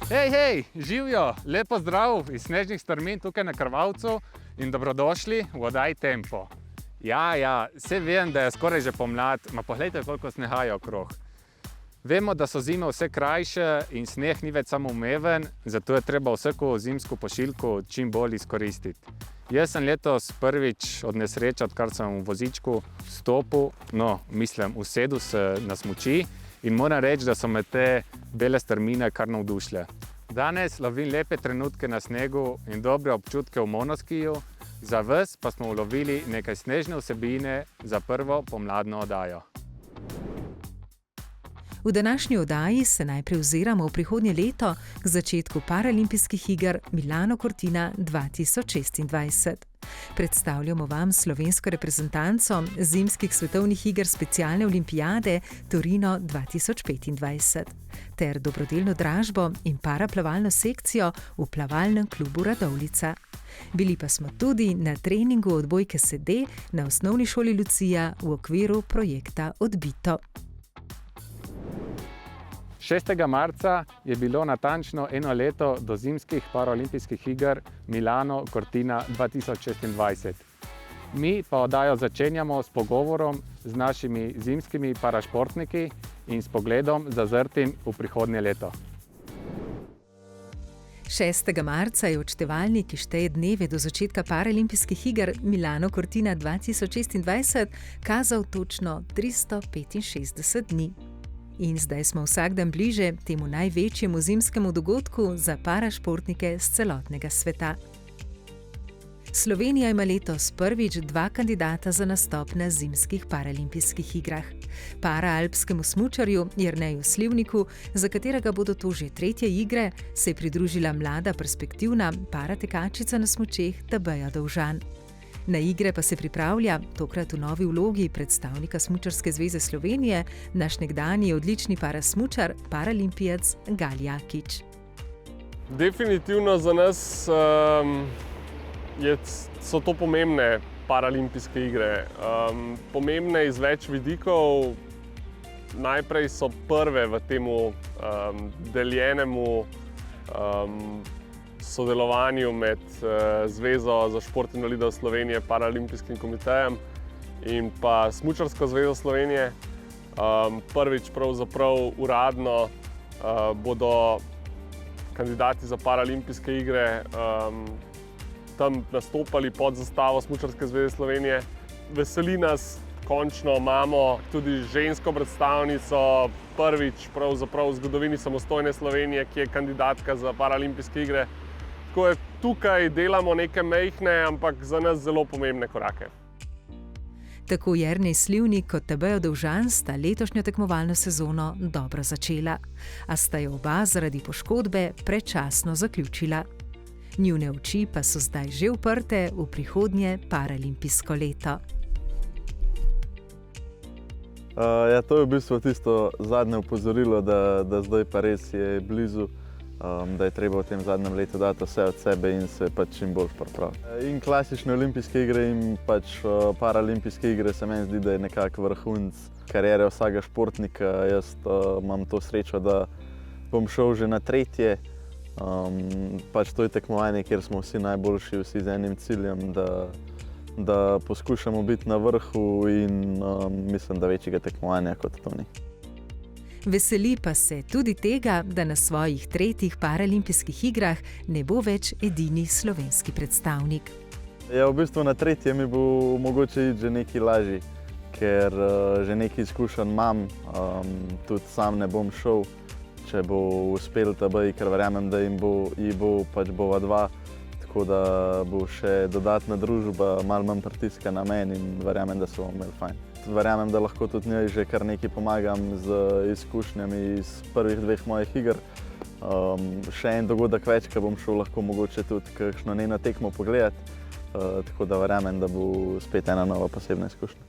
Hej, živijo, lepo zdrav iz snežnih strmin tukaj na Krvavcu in dobrodošli v oddaji Tempo. Ja, vse vem, da je skoraj že pomlad, ma poglejte, koliko sneha je okrog. Vemo, da so zime vse krajše in sneh ni več samoumeven, zato je treba vsako zimsko pošiljko čim bolj izkoristiti. Jaz sem letos prvič od nesreče, odkar sem v vozičku stopil, usedel se na smuči in moram reči, da so me te bele strmine kar navdušile. Danes lovim lepe trenutke na snegu in dobre občutke v monoskiju, za vas pa smo ulovili nekaj snežne vsebine za prvo pomladno oddajo. V današnji oddaji se najprej oziramo v prihodnje leto k začetku Paralimpijskih iger Milano Cortina 2026. Predstavljamo vam slovensko reprezentanco zimskih svetovnih iger specialne olimpijade Torino 2025 ter dobrodelno dražbo in paraplavalno sekcijo v plavalnem klubu Radovljica. Bili pa smo tudi na treningu odbojke sede na osnovni šoli Lucija v okviru projekta Odbito. 6. marca je bilo natančno eno leto do zimskih paraolimpijskih iger Milano Cortina 2026. Mi pa oddajo začenjamo s pogovorom z našimi zimskimi parašportniki in s pogledom zazrtim v prihodnje leto. 6. marca je odštevalnik, ki šteje dneve do začetka Paralimpijskih iger Milano Cortina 2026, kazal točno 365 dni. In zdaj smo vsak dan bliže temu največjemu zimskemu dogodku za parašportnike z celotnega sveta. Slovenija ima letos prvič 2 kandidata za nastop na zimskih paralimpijskih igrah. Paraalpskemu smučarju Jerneju Slivniku, za katerega bodo to že 3. igre, se je pridružila mlada perspektivna paratekačica na smučeh Tabeja Dovžan. Na igre pa se pripravlja, tokrat v novi vlogi predstavnika Smučarske zveze Slovenije, naš nekdanji odlični parasmučar, paralimpijec Gal Jakič. Definitivno za nas so to pomembne paralimpijske igre. Pomembne iz več vidikov. Najprej so prve v temu deljenemu sodelovanju med Zvezo za šport invalidov Slovenije, Paralimpijskim komitejem in pa Smučarsko zvezo Slovenije. Prvič pravzaprav uradno bodo kandidati za Paralimpijske igre tam nastopali pod zastavo Smučarske zveze Slovenije. Veseli nas, končno imamo tudi žensko predstavnico, prvič pravzaprav v zgodovini samostojne Slovenije, ki je kandidatka za Paralimpijske igre. Tako je, tukaj delamo neke majhne, ampak za nas zelo pomembne korake. Tako Jernej Slivnik kot Tabeja Dovžan sta letošnjo tekmovalno sezono dobro začela, a sta jo oba zaradi poškodbe predčasno zaključila. Njune oči pa so zdaj že uprte v prihodnje paralimpijsko leto. To je v bistvu tisto zadnje opozorilo, da zdaj pa res je blizu, da je treba v tem zadnjem letu dati vse od sebe in se čim bolj pripraviti. In klasične olimpijske igre in paralimpijske igre se meni zdi, da je nekako vrhunec kariere vsakega športnika. Jaz imam to srečo, da bom šel že na 3. To je tekmovanje, kjer smo vsi najboljši, vsi z enim ciljem, da poskušamo biti na vrhu in mislim, da večjega tekmovanja kot to ni. Veseli pa se tudi tega, da na svojih 3. paralimpijskih igrah ne bo več edini slovenski predstavnik. Ja, v bistvu na 3. mi bo mogoče iti že nekaj lažji, ker že nekaj izkušenj imam, tudi sam ne bom šel, če bo uspel Tabeji, ker verjamem, da bova 2, tako da bo še dodatna družba, malo manj pritiska na meni in verjamem, da se bomo imeli fajn. Verjamem, da lahko tudi njej že kar nekaj pomagam z izkušnjami iz prvih 2 mojih iger. Še en dogodek več, ko bom šel lahko mogoče tudi kakšno njeno tekmo pogledati, tako da verjamem, da bo spet ena nova posebna izkušnja.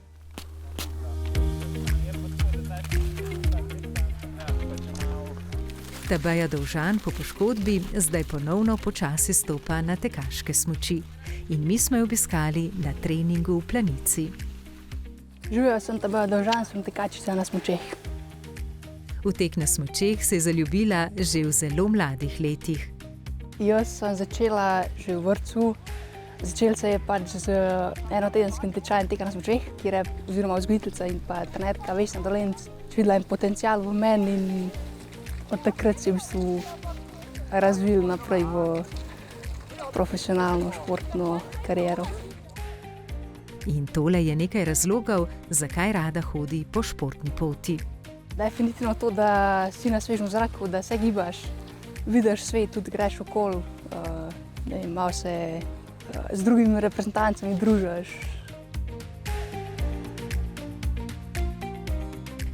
Tabeja Dovžan po poškodbi zdaj ponovno počasi stopa na tekaške smuči. In mi smo jo obiskali na treningu v Planici. Živijo, sem Tabeja Dovžan, sem tekačica na smučeh. V tek na smučeh se je zaljubila že v zelo mladih letih. Jaz sem začela že v vrtcu. Začel se je pač z enotedenskim tečajem teka na smučeh, kjer je oziroma vzgojiteljica in pa trenerka Vesna Dolenc videla en potencial v meni in od takrat se je v bistvu razvil naprej v profesionalno športno kariero. In tole je nekaj razlogov, zakaj rada hodi po športni poti. Definitivno to, da si na svežem zraku, da se gibaš, vidiš svet, tudi greš okoli, malo se z drugimi reprezentancami družiš.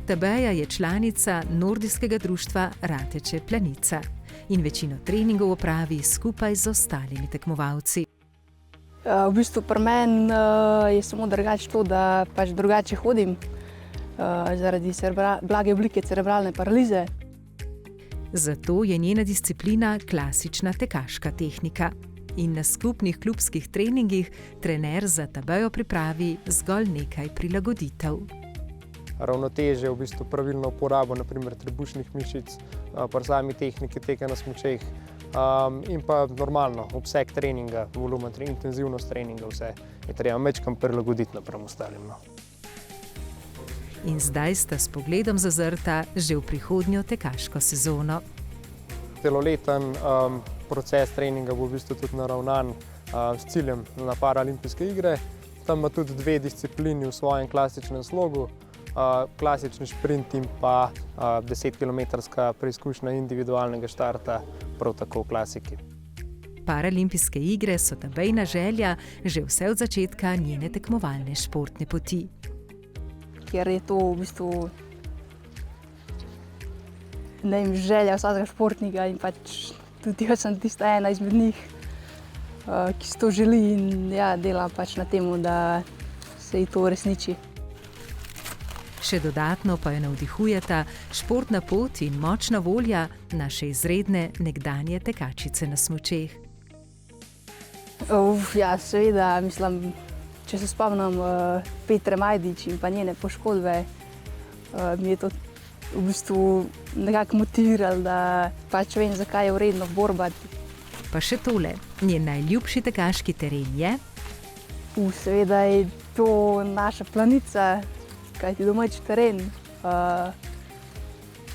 Tabeja je članica nordijskega društva Rateče Planica in večino treningov opravi skupaj z ostalimi tekmovalci. V bistvu pri meni je samo drugače to, da pač drugače hodim zaradi blage oblike cerebralne paralize. Zato je njena disciplina klasična tekaška tehnika. In na skupnih klubskih treningih trener za Tabejo pripravi zgolj nekaj prilagoditev. Ravnotežje, v bistvu pravilno uporabo, naprimer trebušnih mišic, pri sami tehniki teka na smučeh in pa normalno obseg treninga, volumen, intenzivnost treninga, vse je treba majčkeno prilagoditi napram ostalim. In zdaj sta s pogledom zazrta že v prihodnjo tekaško sezono. Celoleten proces treninga bo v bistvu tudi naravnan s ciljem na Paralimpijske igre. Tam ima tudi 2 disciplini v svojem klasičnem slogu, klasični šprint in pa 10-kilometrska preizkušnja individualnega štarta, prav tako v klasiki. Paralimpijske igre so Tabejina želja že vse od začetka njene tekmovalne športne poti. Ker je to v bistvu želja vsakega športnika in pač tudi jaz sem tista ena izmed njih, ki si to želi in dela pač na tem, da se ji to uresniči. Še dodatno pa jo navdihujeta športna pot in močna volja naše izredne nekdanje tekačice na smučeh. Seveda, mislim, če se spomnim Petre Majdič in pa njene poškodbe, mi je to v bistvu nekako motiviralo, da pač vem, zakaj je vredno borbati. Pa še tole, njen najljubši tekaški teren je? Seveda je to naša Planica, kajti domači teren,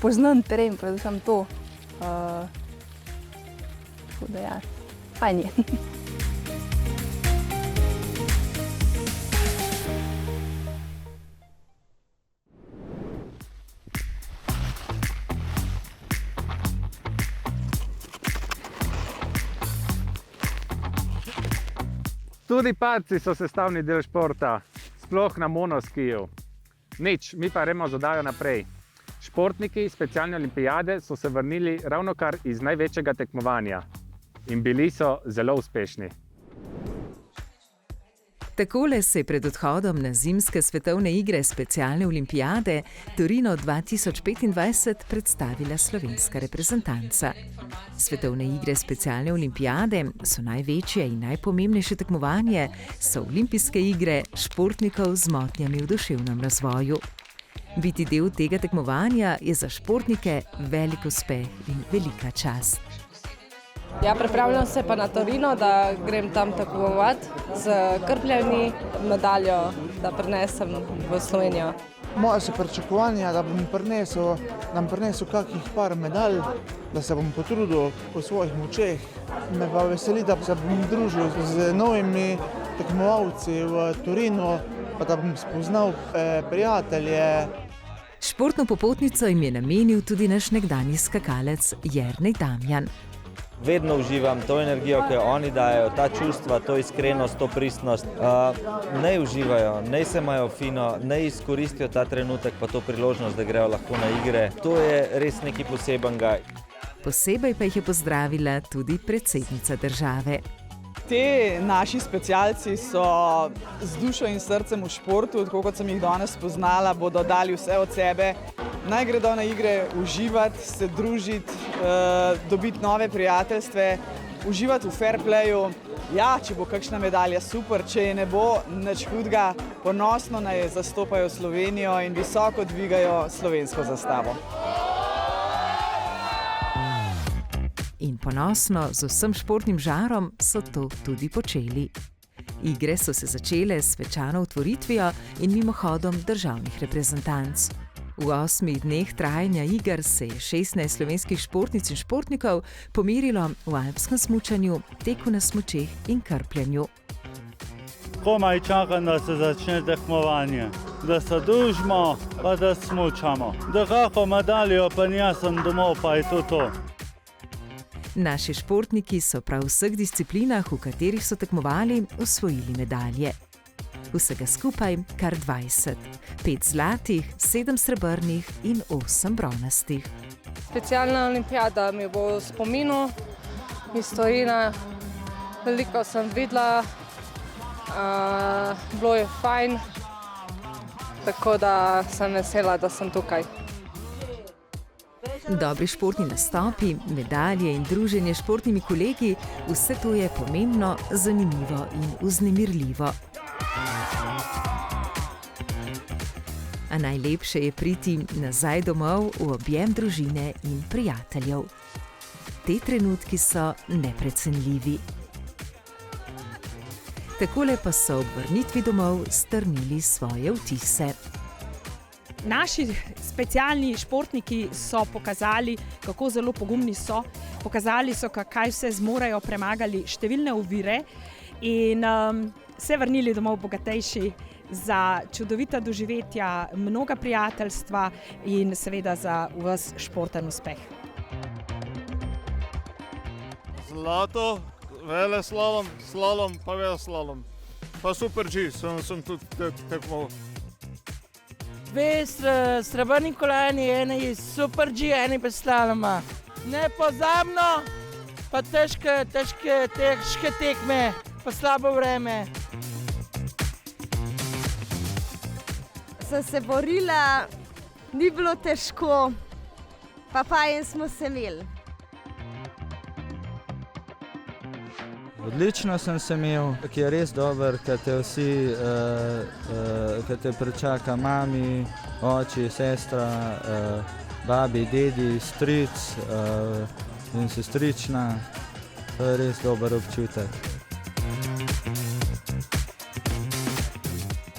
poznan teren, predvsem to. Tako da fajn je. Tudi padci so sestavni del športa, sploh na monoskiju. Nič, mi pa gremo z oddajo naprej. Športniki specialne olimpijade so se vrnili ravnokar iz največjega tekmovanja in bili so zelo uspešni. Takole se je pred odhodom na zimske svetovne igre specialne olimpijade Torino 2025 predstavila slovenska reprezentanca. Svetovne igre specialne olimpijade so največje in najpomembnejše tekmovanje, so olimpijske igre športnikov z motnjami v duševnem razvoju. Biti del tega tekmovanja je za športnike velik uspeh in velika čast. Pripravljam se pa na Torino, da grem tam tekmovati z krpljami, medaljo, da prinesem v Slovenijo. Moje so pričakovanja, da bom prinesel kakih par medalj, da se bom potrudil po svojih močeh. Me pa veseli, da se bom družil z novimi tekmovalci v Torinu, pa da bom spoznal prijatelje. Športno popotnico jim je namenil tudi naš nekdanji skakalec Jernej Damjan. Vedno uživam to energijo, ki jo oni dajo, ta čustva, to iskrenost, to pristnost. Naj uživajo, naj se imajo fino, naj izkoristijo ta trenutek pa to priložnost, da grejo lahko na igre. To je res nekaj posebenega. Posebej pa jih je pozdravila tudi predsednica države. Ti naši specialci so z dušo in srcem v športu, tako kot sem jih danes spoznala, bodo dali vse od sebe. Naj gredo na igre uživati, se družiti, dobiti nove prijateljstve, uživati v fair playu. Če bo kakšna medalja, super, če je ne bo, nič hudega, ponosno naj zastopajo Slovenijo in visoko dvigajo slovensko zastavo. ponosno, z vsem športnim žarom so to tudi počeli. Igre so se začele s svečano otvoritvijo in mimohodom državnih reprezentanc. V 8 dneh trajanja iger se je 16 slovenskih športnic in športnikov pomerilo v alpskem smučanju, teku na smučeh in krpljanju. Komaj čakam, da se začne tekmovanje, da se družimo, pa da smučamo. Da kako medaljo, pa jaz sem domov, pa je to. Naši športniki so prav v vseh disciplinah, v katerih so tekmovali, osvojili medalje. Vsega skupaj kar 20. 5 zlatih, 7 srebrnih in 8 bronastih. Specialna olimpijada mi bo v spominu, historijna, veliko sem videla, bilo je fajn, tako da sem vesela, da sem tukaj. Dobri športni nastopi, medalje in druženje s športnimi kolegi, vse to je pomembno, zanimivo in vznemirljivo. A najlepše je priti nazaj domov v objem družine in prijateljev. Te trenutki so neprecenljivi. Takole pa so ob vrnitvi domov strnili svoje vtise. Naši specialni športniki so pokazali, kako zelo pogumni so. Pokazali so, kaj vse zmorejo, premagali številne ovire in se vrnili domov bogatejši za čudovita doživetja, mnoga prijateljstva in seveda za ves športen uspeh. Zlato, veleslalom, slalom pa veleslalom. Pa super G, sem tudi tekmoval. 2 srebrni kolajni, eni super G, eni pa slaloma. Nepozabno, pa težke tekme, pa slabo vreme. Sem se borila, ni bilo težko, pa fajn smo se imeli. Odlično sem se imel, ki je res dober, ker te vsi, ker te pričaka mami, oči, sestra, babi, dedi, stric in sestrična. To je res dober občutek.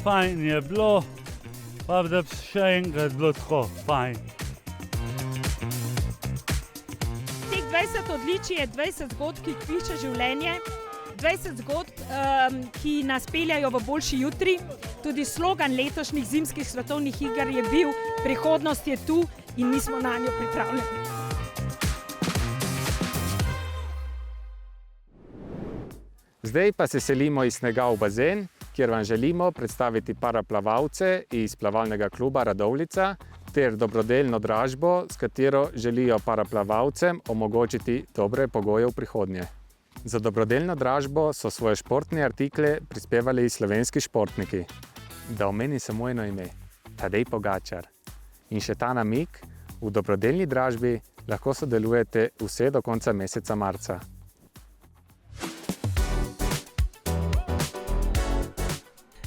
Fajn je bilo, pa da bi še enkrat bilo tako fajn. Teh 20 odličij je 20 zgodb, ki piše življenje, 20 zgodb, ki nas peljajo v boljši jutri. Tudi slogan letošnjih zimskih svetovnih iger je bil: prihodnost je tu in mi smo na njo pripravljeni. Zdaj pa se selimo iz snega v bazen, kjer vam želimo predstaviti paraplavalce iz plavalnega kluba Radovljica ter dobrodelno dražbo, s katero želijo paraplavalcem omogočiti dobre pogoje v prihodnje. Za dobrodelno dražbo so svoje športne artikle prispevali slovenski športniki. Da omenim samo eno ime, Tadej Pogačar. In še ta namig, v dobrodelni dražbi lahko sodelujete vse do konca meseca marca.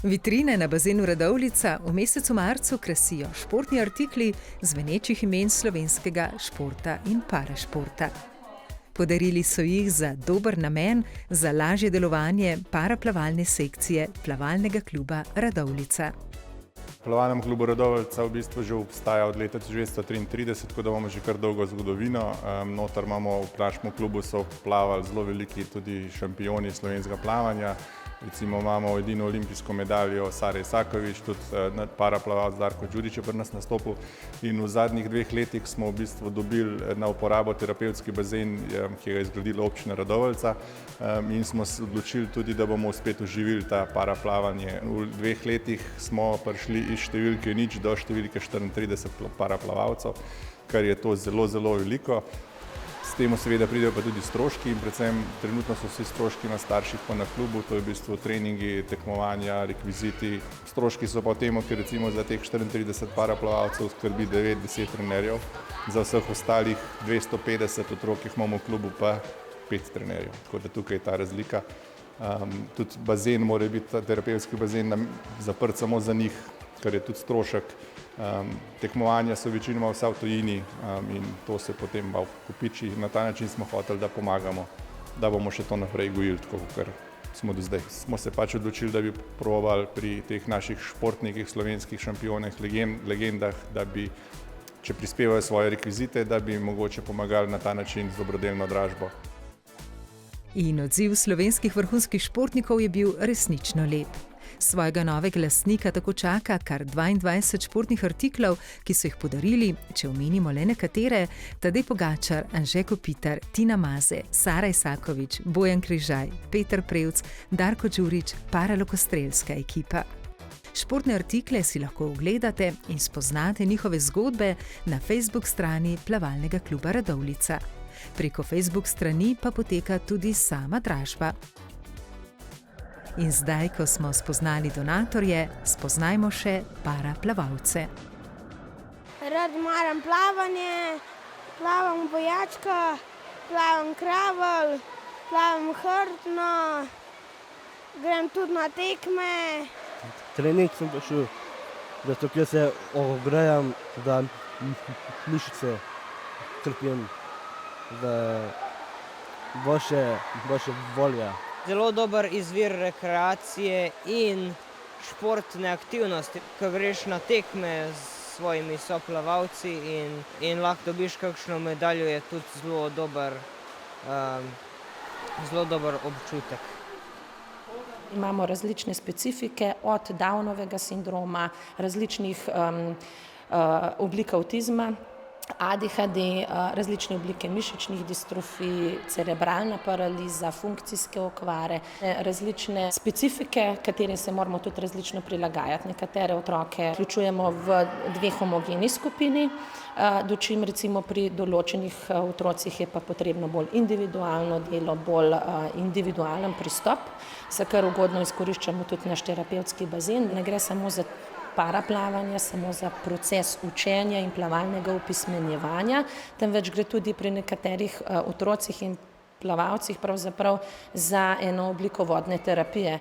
Vitrine na bazenu Radovljica v mesecu marcu krasijo športni artikli zvenečih imen slovenskega športa in parašporta. Podarili so jih za dober namen, za lažje delovanje paraplavalne sekcije plavalnega kluba Radovljica. V plavalnem klubu Radovljica v bistvu že obstaja od leta 1933, tako da imamo že kar dolgo zgodovino. Notar imamo v našem klubu so plavali zelo veliki tudi šampioni slovenskega plavanja. Recimo imamo edino olimpijsko medaljo Sare Isakovič, tudi paraplavalc Darko Đurić je pri nas nastopil. In v zadnjih 2 letih smo v bistvu dobili na uporabo terapevtski bazen, ki ga je zgradila občina Radovljica, in smo se odločili tudi, da bomo spet oživili ta paraplavanje. V 2 letih smo prišli iz številke 0 do številke 34 paraplavalcev, kar je to zelo, zelo veliko. S tem seveda pridejo pa tudi stroški in predvsem trenutno so vsi stroški na starših pa na klubu, to je v bistvu treningi, tekmovanja, rekviziti. Stroški so pa v tem, ker recimo za teh 34 paraplavalcev skrbi 9-10 trenerjev, za vseh ostalih 250 otrok, ki jih imamo v klubu, pa 5 trenerjev. Tako da tukaj je ta razlika. Tudi bazen mora biti, terapevtski bazen, zaprt samo za njih, kar je tudi strošek. Tekmovanja so večinoma vsa v tujini in to se potem kopiči. Na ta način smo hoteli, da pomagamo, da bomo še to naprej gojili, tako kot smo do zdaj. Smo se pač odločili, da bi probali pri teh naših športnikih, slovenskih šampionih, legendah, da bi, če prispevajo svoje rekvizite, da bi mogoče pomagali na ta način z dobrodelno dražbo. In odziv slovenskih vrhunskih športnikov je bil resnično lep. Svojega novega lastnika tako čaka kar 22 športnih artiklov, ki so jih podarili, če omenimo le nekatere, Tadej Pogačar, Anže Kopitar, Tina Maze, Sara Isakovič, Bojan Križaj, Peter Prevc, Darko Đurić, paralokostrelska ekipa. Športne artikle si lahko ogledate in spoznate njihove zgodbe na Facebook strani Plavalnega kluba Radovljica. Preko Facebook strani pa poteka tudi sama dražba. In zdaj, ko smo spoznali donatorje, spoznajmo še paraplavalce. Rad maram plavanje, plavam bojačka, plavam kravel, plavam hrdno, grem tudi na tekme. Trening sem prišel, zato ker se ogrejam, da mišice trpim, da boljše volja. Zelo dober izvir rekreacije in športne aktivnosti, ko greš na tekme s svojimi soplavalci in lahko dobiš kakšno medaljo, je tudi zelo dober občutek. Imamo različne specifike, od Downovega sindroma, različnih oblik avtizma, ADHD, različne oblike mišičnih distrofij, cerebralna paraliza, funkcijske okvare, različne specifike, katere se moramo tudi različno prilagajati. Nekatere otroke vključujemo v dve homogeni skupini, dočim recimo pri določenih otrocih je pa potrebno bolj individualno delo, bolj individualen pristop, za kar ugodno izkoriščamo tudi naš terapevtski bazen. Ne gre samo za paraplavanje, samo za proces učenja in plavalnega opismenjevanja, temveč gre tudi pri nekaterih otrocih in plavalcih pravzaprav za eno obliko vodne terapije.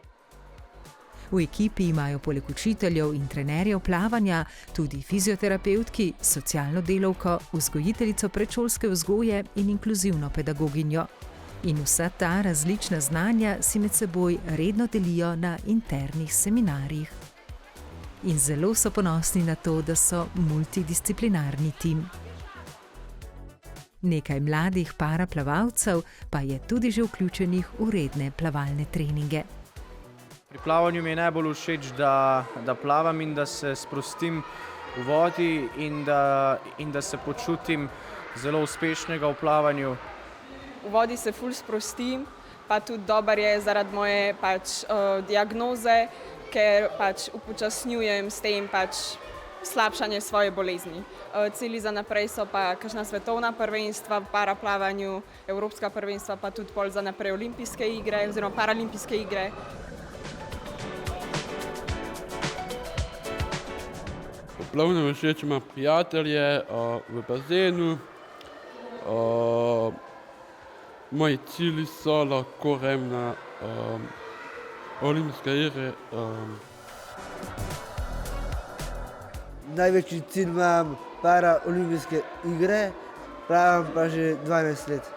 V ekipi imajo poleg učiteljev in trenerjev plavanja tudi fizioterapevtki, socialno delavko, vzgojiteljico predšolske vzgoje in inkluzivno pedagoginjo. In vsa ta različna znanja si med seboj redno delijo na internih seminarjih. In zelo so ponosni na to, da so multidisciplinarni tim. Nekaj mladih paraplavalcev pa je tudi že vključenih v redne plavalne treninge. Pri plavanju mi je najbolj všeč, da plavam in da se sprostim v vodi in da se počutim zelo uspešnega v plavanju. V vodi se ful sprostim, pa tudi dober je zaradi moje diagnoze, ker upočasnjujem s tem slabšanje svoje bolezni. Cilji za naprej so pa kakšna svetovna prvenstva v paraplavanju, evropska prvenstva, pa tudi pol za naprej olimpijske igre oziroma paralimpijske igre. Plavno všeč ima prijatelje v bazenu. Moji cilji so lahko grem na olimpijske igre. Največji cilj imam paraolimpijske igre, plavam pa že 12 let.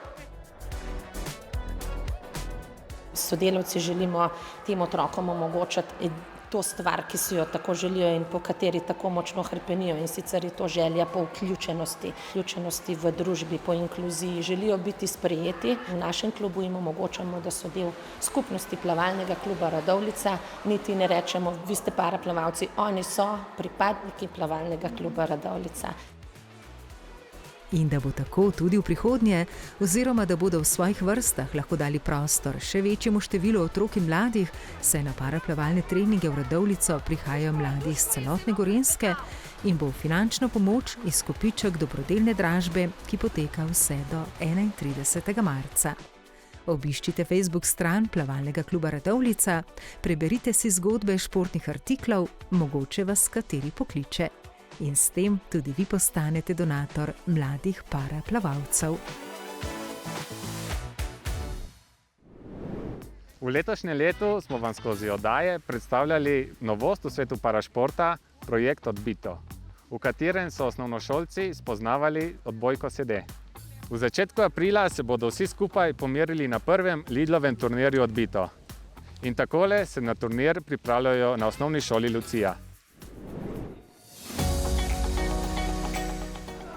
S sodelavci želimo tem otrokom omogočati to stvar, ki si jo tako želijo in po kateri tako močno hrepenijo, in sicer je to želja po vključenosti v družbi, po inkluziji. Želijo biti sprejeti. V našem klubu jim omogočamo, da so del skupnosti Plavalnega kluba Radovljica. Niti ne rečemo, vi ste paraplavalci, oni so pripadniki Plavalnega kluba Radovljica. In da bo tako tudi v prihodnje, oziroma da bodo v svojih vrstah lahko dali prostor še večjemu številu otrok in mladih, saj na paraplavalne treninge v Radovljico prihajajo mladi iz celotne Gorenjske in bo finančno pomoč izkupiček dobrodelne dražbe, ki poteka vse do 31. marca. Obiščite Facebook stran Plavalnega kluba Radovljica, preberite si zgodbe športnih artiklov, mogoče vas kateri pokliče. In s tem tudi vi postanete donator mladih paraplavalcev. V letošnjem letu smo vam skozi oddaje predstavljali novost v svetu parašporta, projekt Odbito. v katerem so osnovnošolci spoznavali odbojko sede. V začetku aprila se bodo vsi skupaj pomerili na prvem Lidlovem turnirju Odbito. In takole se na turnir pripravljajo na osnovni šoli Lucija.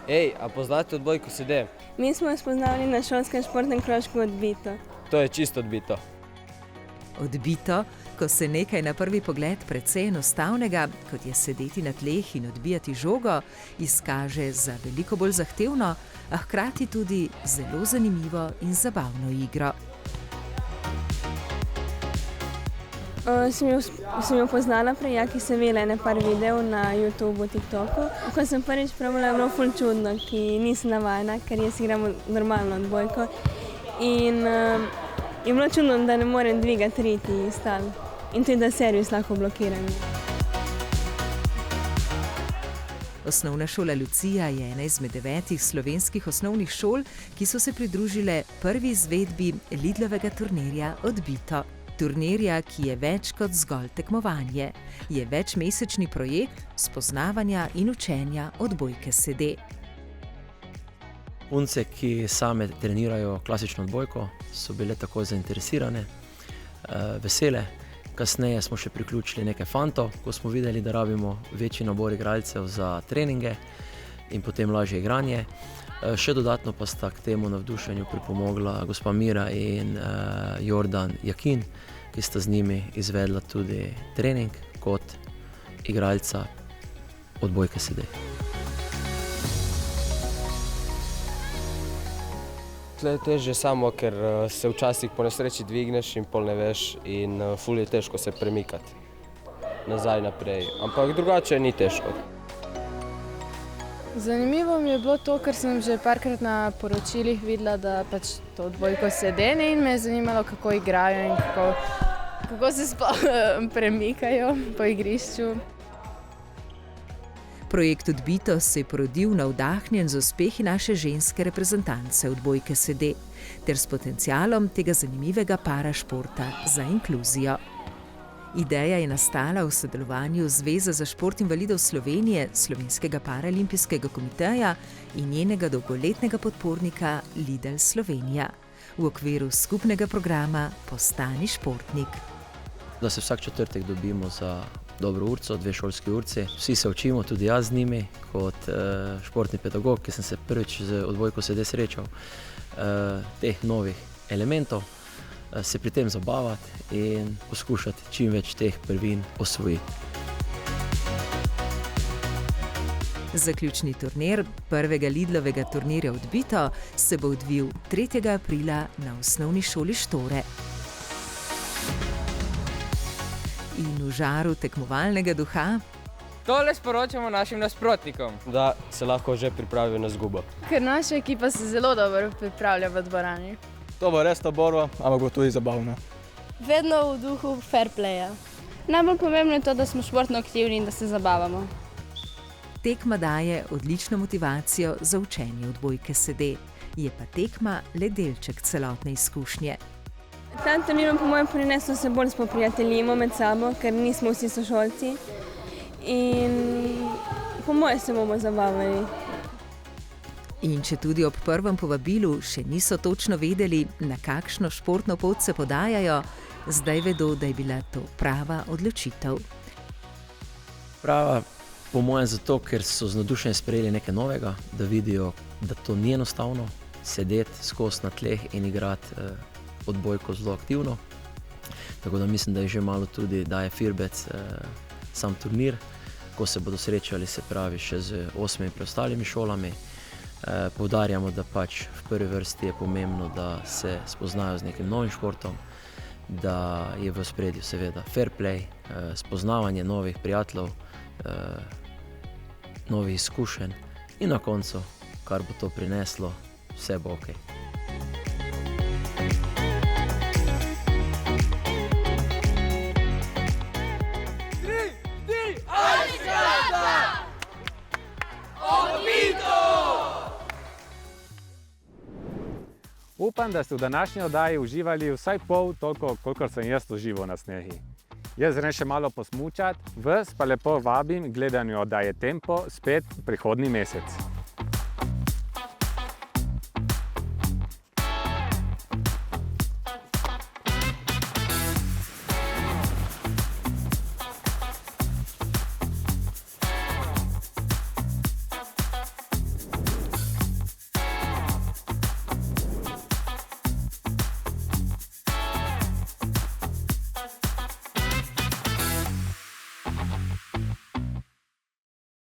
Ej, a poznate odbojko sede? Mi smo jo spoznali na šolskem športnem krožku Odbito. To je čisto odbito. Odbito, ko se nekaj na prvi pogled precej enostavnega, kot je sedeti na tleh in odbijati žogo, izkaže za veliko bolj zahtevno, a hkrati tudi zelo zanimivo in zabavno igro. Sem jo poznala prej, ki sem imela nekaj videov na YouTubu, TikToku. Ko sem prvič probala, je bilo ful čudno, ki nisem navajena, ker jaz igram normalno odbojko. In je bilo čudno, da ne morem dvigati riti stal. In tudi, da servis lahko blokiram. Osnovna šola Lucija je ena izmed 9 slovenskih osnovnih šol, ki so se pridružile prvi izvedbi Lidlovega turnirja Odbito. Turnirja, ki je več kot zgolj tekmovanje, je večmesečni projekt spoznavanja in učenja odbojke sede. Punce, ki same trenirajo klasično odbojko, so bile tako zainteresirane, vesele. Kasneje smo še priključili nekaj fantov, ko smo videli, da rabimo večji nabor igralcev za treninge in potem lažje igranje. Še dodatno pa sta k temu navdušenju pripomogla gospa Mira in Jordan Jakin, ki sta z njimi izvedla tudi trening kot igralca odbojke sede. Tle je težje samo, ker se včasih po nesreči dvigneš in pol ne veš in ful je težko se premikati nazaj naprej, ampak drugače ni težko. Zanimivo mi je bilo to, ker sem že parkrat na poročilih videla, da pač to odbojko sede in me je zanimalo, kako igrajo in kako se sploh premikajo po igrišču. Projekt Odbito se je porodil navdahnjen z uspehi naše ženske reprezentance odbojke sede ter s potencialom tega zanimivega parašporta za inkluzijo. Ideja je nastala v sodelovanju Zveze za šport invalidov Slovenije, Slovenskega paraolimpijskega komiteja in njenega dolgoletnega podpornika Lidl Slovenija v okviru skupnega programa Postani športnik. Da se vsak četrtek dobimo za dobro urco, 2 šolski urci. Vsi se učimo, tudi jaz z njimi, kot športni pedagog, ki sem se prvič z odbojko sede srečal, teh novih elementov, se pri tem zabavati in poskušati čim več teh prvin osvojiti. Zaključni turnir prvega Lidlovega turnirja Odbito se bo odvil 3. aprila na osnovni šoli Štore. In v žaru tekmovalnega duha tole sporočamo našim nasprotnikom. Da se lahko že pripravijo na izgubo. Ker naša ekipa se zelo dobro pripravlja v dvorani. To bo res ta borba, ampak bo tudi zabavno. Vedno v duhu fair playa. Najbolj pomembno je to, da smo športno aktivni in da se zabavamo. Tekma daje odlično motivacijo za učenje odbojke sede. Je pa tekma le delček celotne izkušnje. Ta turnir po mojem prineslo se bolj spoprijateljimo med sabo, ker nismo vsi sošolci. In po mojem se bomo zabavali. In če tudi ob prvem povabilu še niso točno vedeli, na kakšno športno pot se podajajo, zdaj vedo, da je bila to prava odločitev. Prava po mojem zato, ker so z navdušenjem sprejeli nekaj novega, da vidijo, da to ni enostavno sedeti skozi na tleh in igrati odbojko zelo aktivno. Tako da mislim, da je že malo tudi daje firbec sam turnir, ko se bodo srečali, se pravi, še z 8 preostalimi šolami. Poudarjamo, da pač v prvi vrsti je pomembno, da se spoznajo z nekim novim športom, da je v ospredju seveda fair play, spoznavanje novih prijateljev, novih izkušenj in na koncu, kar bo to prineslo, vse bo okej. Upam, da ste v današnji oddaji uživali vsaj pol toliko, kolikor sem jaz užival na snehi. Jaz grem še malo posmučati, vas pa lepo vabim k gledanju oddaje Tempo spet prihodnji mesec.